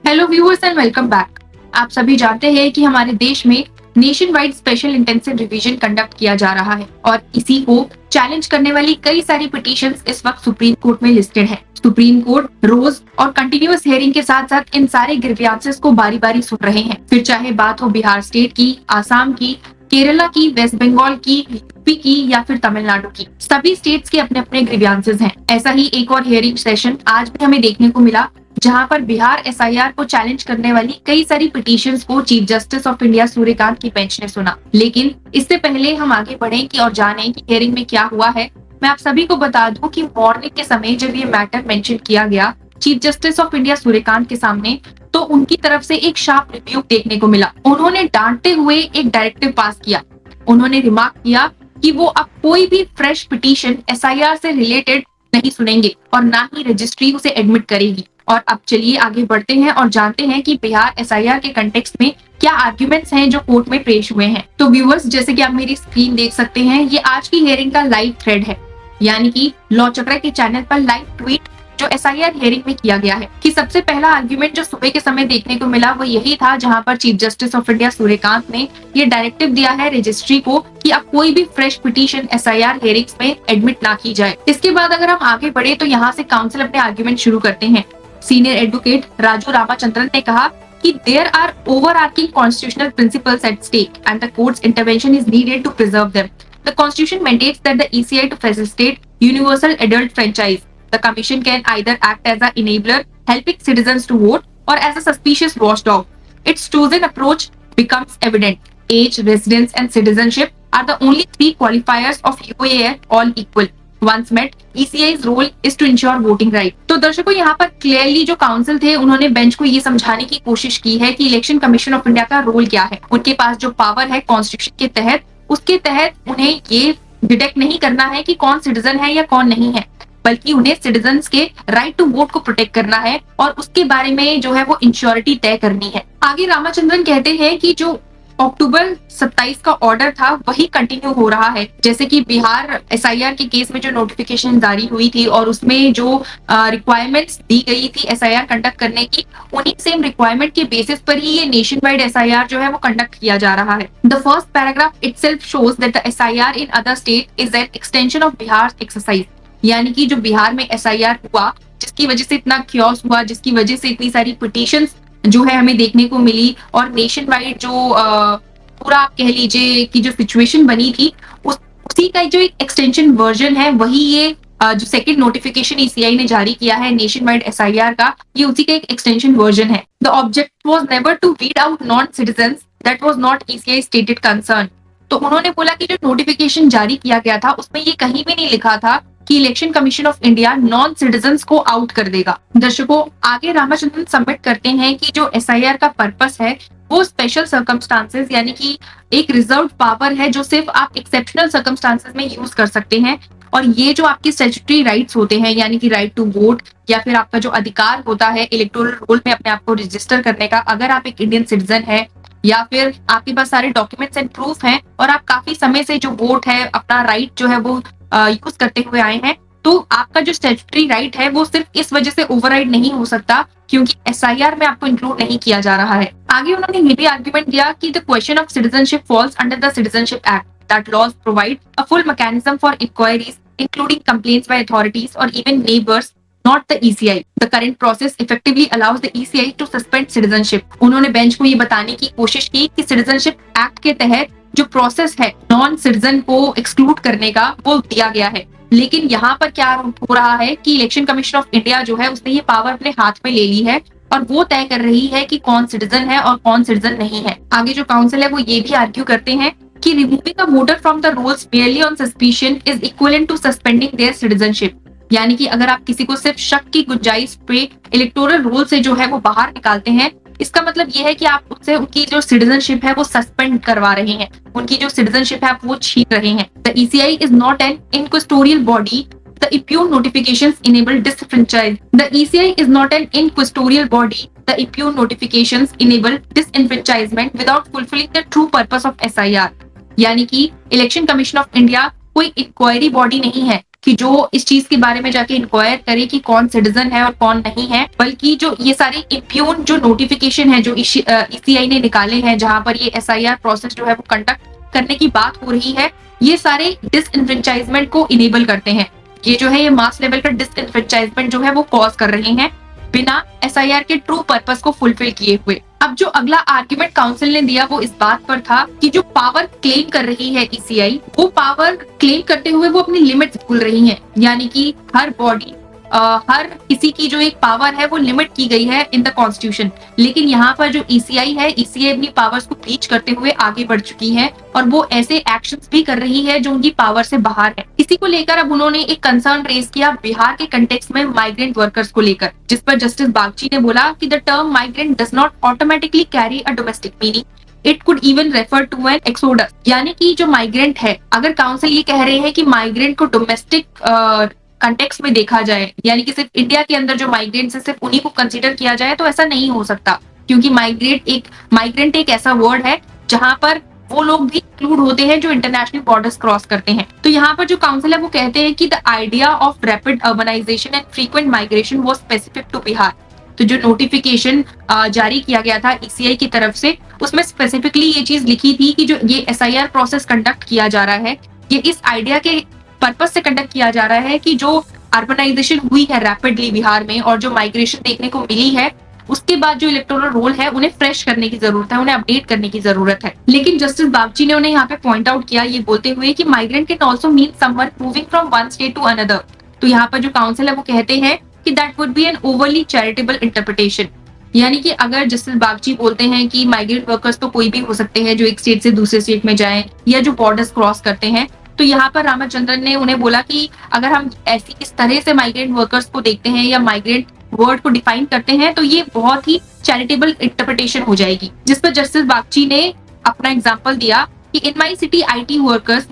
Hello viewers and welcome back. आप सभी जानते हैं कि हमारे देश में nation wide special intensive revision conduct किया जा रहा है और इसी को चैलेंज करने वाली कई सारी पिटीशंस इस वक्त सुप्रीम कोर्ट में लिस्टेड है। सुप्रीम कोर्ट रोज और कंटिन्यूअस हियरिंग के साथ साथ इन सारे ग्रीवियंसेस को बारी बारी सुन रहे हैं। फिर चाहे बात हो बिहार स्टेट की, आसाम की, केरला की, वेस्ट बंगाल की, यूपी की या फिर तमिलनाडु की, सभी स्टेट्स के अपने अपने ग्रीवियंसेस हैं। ऐसा ही एक और हियरिंग सेशन आज भी हमें देखने को मिला, जहां पर बिहार एसआईआर को चैलेंज करने वाली कई सारी पिटीशंस को chief justice of India Suryakant की बेंच ने सुना। लेकिन इससे पहले हम आगे बढ़े कि और जाने कि हियरिंग में क्या हुआ है, मैं आप सभी को बता दूं कि मॉर्निंग के समय जब ये मैटर मेंशन किया गया chief justice of India Suryakant के सामने, तो उनकी तरफ से एक शार्प रिव्यू देखने को मिला। उन्होंने डांटते हुए एक डायरेक्टिव पास किया। उन्होंने रिमार्क किया कि वो अब कोई भी फ्रेश पिटीशन एसआईआर से रिलेटेड नहीं सुनेंगे और ना ही रजिस्ट्री उसे एडमिट करेगी। और अब चलिए आगे बढ़ते हैं और जानते हैं कि बिहार एसआईआर के कंटेक्स्ट में क्या आर्ग्यूमेंट्स हैं जो कोर्ट में पेश हुए हैं। तो व्यूअर्स, जैसे कि आप मेरी स्क्रीन देख सकते हैं, ये आज की हियरिंग का लाइव थ्रेड है, यानी कि लॉ चक्र के चैनल पर लाइव ट्वीट जो एसआईआर हियरिंग में किया गया है। कि सबसे पहला आर्ग्यूमेंट जो सुबह के समय देखने को मिला वो यही था, जहां पर chief justice of India Suryakant ने ये डायरेक्टिव दिया है रजिस्ट्री को कि अब कोई भी फ्रेश पिटीशन एसआईआर हियरिंग्स में एडमिट ना की जाए। इसके बाद अगर हम आगे बढ़े तो यहाँ से काउंसिल अपने आर्ग्यूमेंट शुरू करते हैं। सीनियर एडवोकेट राजू रामाचंद्रन ने कहा कि there are overarching constitutional principles at stake and the court's intervention is needed to preserve them. The constitution mandates that the ECI to facilitate universal adult franchise. The Commission can either act as an enabler, helping citizens to vote, or as a suspicious watchdog. Its chosen approach becomes evident. Age, residence, and citizenship are the only three qualifiers of UAR, all equal. Once met, ECI's role is to ensure voting right. तो दर्शकों, यहाँ पर clearly जो council थे उन्होंने bench को ये समझाने की कोशिश की है कि इलेक्शन कमीशन ऑफ इंडिया का रोल क्या है। उनके पास जो पावर है कॉन्स्टिट्यूशन के तहत, उसके तहत उन्हें ये डिटेक्ट नहीं करना है कि कौन सिटीजन है या कौन नहीं है, बल्कि उन्हें सिटीजन्स के राइट टू वोट को प्रोटेक्ट करना है और उसके बारे में जो है वो इंश्योरिटी तय करनी है। आगे रामाचंद्रन कहते हैं कि जो अक्टूबर 27 का ऑर्डर था वही कंटिन्यू हो रहा है। जैसे कि बिहार एसआईआर के केस में जो नोटिफिकेशन जारी हुई थी और उसमें जो रिक्वायरमेंट्स दी गई थी एसआईआर कंडक्ट करने की, उन्हीं सेम रिक्वायरमेंट के बेसिस पर ही ये नेशन वाइड एसआईआर जो है वो कंडक्ट किया जा रहा है। The first paragraph itself shows that the SIR in other state is an extension of Bihar exercise. यानी कि जो बिहार में एसआईआर हुआ, जिसकी वजह से इतना क्योस हुआ, जिसकी वजह से इतनी सारी पिटीशंस जो है हमें देखने को मिली और नेशन वाइड जो पूरा आप कह लीजिए कि जो सिचुएशन बनी थी, उसी का जो एक एक्सटेंशन वर्जन है, वही ये जो सेकंड नोटिफिकेशन ईसीआई ने जारी किया है नेशन वाइड एसआईआर का, ये उसी का एक एक्सटेंशन वर्जन है। The object was never to weed out non citizens, that was not ECI stated concern. तो उन्होंने बोला कि जो नोटिफिकेशन जारी किया गया था उसमें ये कहीं भी नहीं लिखा था कि election commission of India non citizens को आउट कर देगा। दर्शकों, आगे रामाचंद्रन सबमिट करते हैं कि जो एसआईआर का पर्पस है वो स्पेशल सर्कमस्टांसेस, यानी कि एक रिजर्व पावर है जो सिर्फ आप एक्सेप्शनल सर्कमस्टांसेस में यूज कर सकते हैं। और ये जो आपकी स्टैट्यूटरी राइट्स होते हैं, यानी कि राइट टू वोट या फिर आपका जो अधिकार होता है इलेक्टोरल रोल में अपने आप को रजिस्टर करने का, अगर आप एक इंडियन सिटीजन है या फिर आपके पास सारे डॉक्यूमेंट्स एंड प्रूफ हैं और आप काफी समय से जो वोट है अपना राइट जो है वो यूज करते हुए आए हैं, तो आपका जो स्टैट्यूटरी राइट है वो सिर्फ इस वजह से ओवरराइड नहीं हो सकता क्योंकि एसआईआर में आपको इंक्लूड नहीं किया जा रहा है। आगे उन्होंने ये भी आर्ग्यूमेंट दिया कि the question of citizenship falls under the citizenship act, that laws provide a full mechanism for inquiries including complaints by authorities और even neighbours, not the ECI. The current process effectively allows the ECI to suspend citizenship. उन्होंने bench को ये बताने की कोशिश की कि citizenship act के तहत जो प्रोसेस है नॉन सिटीजन को एक्सक्लूड करने का वो दिया गया है। लेकिन यहाँ पर क्या हो रहा है कि इलेक्शन कमीशन ऑफ इंडिया जो है उसने ये पावर अपने हाथ में ले ली है और वो तय कर रही है कि कौन सिटीजन है और कौन सिटीजन नहीं है। आगे जो काउंसिल है वो ये भी आर्ग्यू करते हैं कि removing a voter from the rolls merely on suspicion is equivalent to suspending their citizenship. यानी कि अगर आप किसी को सिर्फ शक की गुंजाइश पे इलेक्टोरल रोल से जो है वो बाहर निकालते हैं, इसका मतलब ये है कि आप उससे उनकी जो सिटीजनशिप है वो सस्पेंड करवा रहे हैं, उनकी जो सिटीजनशिप है आप वो छीन रहे हैं। The ECI is not an inquisitorial body, the impugned notifications enable disfranchise. The ECI is not an inquisitorial body, the impugned notifications enable disenfranchisement without fulfilling the true purpose of SIR. यानी कि election commission of India कोई inquiry body नहीं है कि जो इस चीज के बारे में जाके इंक्वायर करे कि कौन सिटीजन है और कौन नहीं है, बल्कि जो ये सारे इम्प्यून जो नोटिफिकेशन है जो ईसीआई ने निकाले हैं, जहां पर ये एसआईआर प्रोसेस जो है वो कंडक्ट करने की बात हो रही है, ये सारे डिसइनफ्रेंचाइजमेंट को इनेबल करते हैं। ये जो है ये मास लेवल का डिसइनफ्रेंचाइजमेंट जो है वो कॉज कर रहे हैं बिना एसआईआर के ट्रू पर्पस को फुलफिल किए हुए। अब जो अगला आर्ग्यूमेंट काउंसिल ने दिया वो इस बात पर था कि जो पावर क्लेम कर रही है ईसीआई, वो पावर क्लेम करते हुए वो अपनी लिमिट्स भूल रही है। यानी कि हर बॉडी हर किसी की जो एक पावर है वो लिमिट की गई है इन द कॉन्स्टिट्यूशन, लेकिन यहाँ पर जो ईसीआई है, ईसीआई अपनी पावर्स को ब्रीच करते हुए आगे बढ़ चुकी है और वो ऐसे एक्शंस भी कर रही है जो उनकी पावर से बाहर है। इसी को लेकर अब उन्होंने एक कंसर्न रेज किया बिहार के कंटेक्स्ट में माइग्रेंट वर्कर्स को लेकर, जिस पर जस्टिस बागची ने बोला कि the term migrant does not automatically carry a domestic meaning, it could even refer to an exodus. यानी कि जो माइग्रेंट है, अगर काउंसिल ये कह रहे हैं कि माइग्रेंट को डोमेस्टिक कंटेक्स्ट में देखा जाए, यानी कि सिर्फ इंडिया के अंदर जो माइग्रेंट्स है सिर्फ उन्हीं को कंसीडर किया जाए, तो ऐसा नहीं हो सकता, क्योंकि माइग्रेंट एक ऐसा वर्ड है जहां पर वो लोग भी इंक्लूड होते हैं जो इंटरनेशनल बॉर्डर्स क्रॉस करते हैं। तो यहाँ पर जो काउंसिल है वो कहते हैं कि the idea of rapid urbanisation and frequent migration was specific to Bihar. तो जो नोटिफिकेशन जारी किया गया था ईसीआई की तरफ से, उसमें स्पेसिफिकली ये चीज लिखी थी कि जो ये एसआईआर प्रोसेस कंडक्ट किया जा रहा है, ये इस आइडिया के पर्पस से कंडक्ट किया जा रहा है कि जो अर्बनाइजेशन हुई है रैपिडली बिहार में और जो माइग्रेशन देखने को मिली है, उसके बाद जो इलेक्टोरल रोल है उन्हें फ्रेश करने की जरूरत है, उन्हें अपडेट करने की जरूरत है। लेकिन जस्टिस बागची ने उन्हें यहाँ पे पॉइंट आउट किया ये बोलते हुए कि migrant can also mean someone moving from one state to another. तो यहाँ पर जो काउंसिल है वो कहते हैं कि that would be an overly charitable interpretation. यानी कि अगर जस्टिस बागची बोलते हैं कि माइग्रेंट वर्कर्स तो कोई भी हो सकते हैं जो एक स्टेट से दूसरे स्टेट में जाएं या जो बॉर्डर्स क्रॉस करते हैं, तो यहाँ पर रामचंद्रन ने उन्हें बोला कि अगर हम ऐसी इस तरह से माइग्रेंट वर्कर्स को देखते हैं या माइग्रेंट वर्ड को डिफाइन करते हैं, तो ये बहुत ही चैरिटेबल इंटरप्रिटेशन हो जाएगी। जिस पर जस्टिस बागची ने अपना एग्जांपल दिया कि in my city IT workers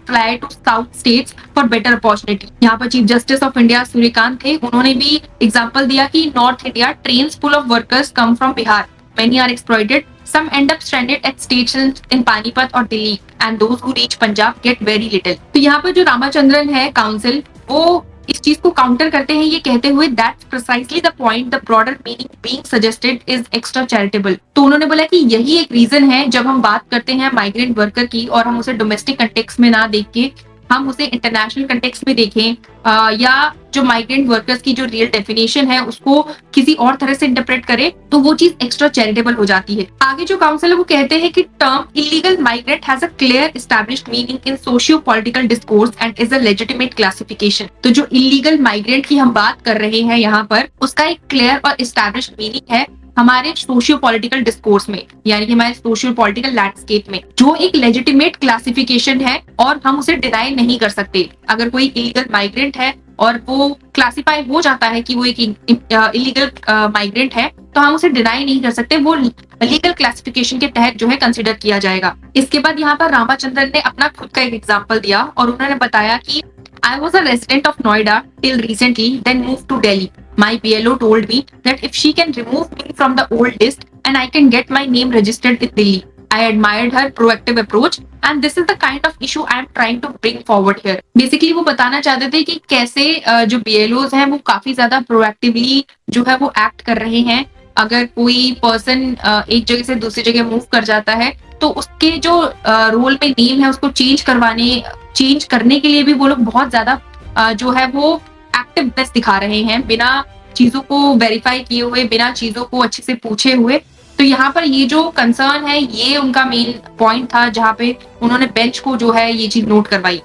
fly to south states for better opportunity. यहाँ पर chief justice of India Suryakant थे, उन्होंने भी एग्जांपल दिया कि north India trains full of workers come from Bihar, many are exploited, some end up stranded at stations in Panipat और Delhi, and those who reach Punjab get very little। तो यहाँ पर जो रामचंद्रन है काउंसिल, वो इस चीज को काउंटर करते हैं ये कहते हुए that's precisely the point, the broader meaning being suggested is extra charitable. तो उन्होंने बोला कि यही एक रीजन है जब हम बात करते हैं माइग्रेंट वर्कर की और हम उसे डोमेस्टिक कंटेक्स्ट में ना देख के हम उसे इंटरनेशनल कंटेक्स्ट में देखें, या जो माइग्रेंट वर्कर्स की जो रियल डेफिनेशन है उसको किसी और तरह से इंटरप्रेट करे, तो वो चीज एक्स्ट्रा चैरिटेबल हो जाती है। आगे जो काउंसिल है वो कहते हैं कि term illegal migrant has a clear established meaning in socio political discourse and is a legitimate classification. तो जो इलीगल माइग्रेंट की हम बात कर रहे हैं यहाँ पर, उसका एक क्लियर और एस्टैब्लिश्ड मीनिंग है हमारे सोशियो पॉलिटिकल डिस्कोर्स में, यानी कि हमारे सोशियो पॉलिटिकल लैंडस्केप में, जो एक लेजिटिमेट क्लासिफिकेशन है और हम उसे डिनाई नहीं कर सकते। अगर कोई इलीगल माइग्रेंट है और वो क्लासिफाई हो जाता है कि वो एक इलीगल माइग्रेंट है, तो हम उसे डिनाई नहीं कर सकते, वो लीगल क्लासिफिकेशन के तहत जो है कंसिडर किया जाएगा। इसके बाद यहाँ पर रामचंद्रन ने अपना खुद का एक एग्जाम्पल दिया और उन्होंने बताया कि I was a resident of Noida till recently, then moved to Delhi. My BLO told me that if she can remove me from the old list and I can get my name registered in Delhi. I admired her proactive approach and this is the kind of issue I am trying to bring forward here. Basically वो बताना चाहते थे कि कैसे जो BLOs हैं वो काफी ज्यादा प्रोएक्टिवली जो है वो एक्ट कर रहे हैं। अगर कोई पर्सन एक जगह से दूसरी जगह मूव कर जाता है तो उसके जो रोल में नेम है उसको चेंज करने के लिए भी वो लोग बहुत ज्यादा जो है वो एक्टिवनेस दिखा रहे हैं, बिना चीजों को वेरीफाई किए हुए, बिना चीजों को अच्छे से पूछे हुए। तो यहाँ पर ये जो कंसर्न है ये उनका मेन पॉइंट था, जहाँ पे उन्होंने बेंच को जो है ये चीज नोट करवाई।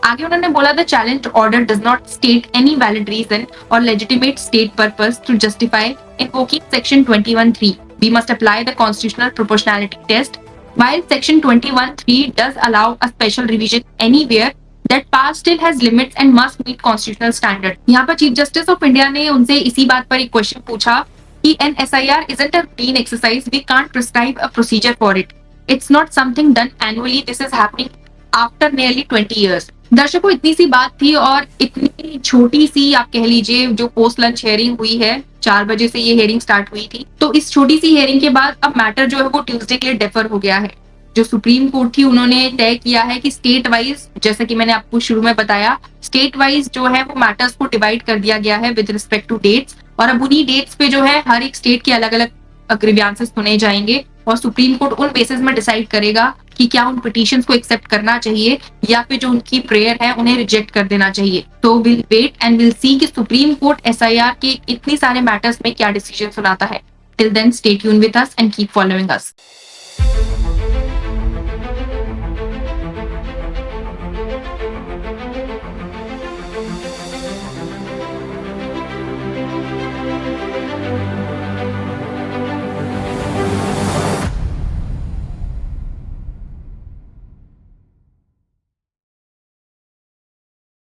आगे उन्होंने बोला the challenged order does not state any valid reason और legitimate state purpose to justify invoking section 21(3). We must apply the constitutional proportionality test. While section 21(3) does allow a special revision anywhere, that power still has limits and must meet constitutional standard। यहाँ पर chief justice of India ने उनसे इसी बात पर एक question पूछा कि an SIR isn't a routine exercise, we can't prescribe a procedure for it, it's not something done annually, this is happening after nearly 20 years। दर्शकों, इतनी सी बात थी और इतनी छोटी सी आप कह लीजिए जो पोस्ट लंच हेयरिंग हुई है, 4 बजे से ये हेयरिंग स्टार्ट हुई थी, तो इस छोटी सी हेयरिंग के बाद अब मैटर जो है वो ट्यूसडे के लिए डेफर हो गया है। जो सुप्रीम कोर्ट थी उन्होंने तय किया है कि स्टेट वाइज, जैसा कि मैंने आपको शुरू में बताया, स्टेट वाइज जो है वो मैटर्स को डिवाइड कर दिया गया है विद रिस्पेक्ट टू डेट्स, और अब उन्हीं डेट्स पे जो है हर एक स्टेट के अलग-अलग ग्रीवियंसेस सुने जाएंगे और सुप्रीम कोर्ट उन बेसिस में डिसाइड करेगा कि क्या उन पिटीशंस को एक्सेप्ट करना चाहिए या फिर जो उनकी प्रेयर है उन्हें रिजेक्ट कर देना चाहिए। तो will wait and will see कि सुप्रीम कोर्ट एसआईआर के इतनी सारे मैटर्स में क्या डिसीजन सुनाता है। Till then stay tune with us and keep following us.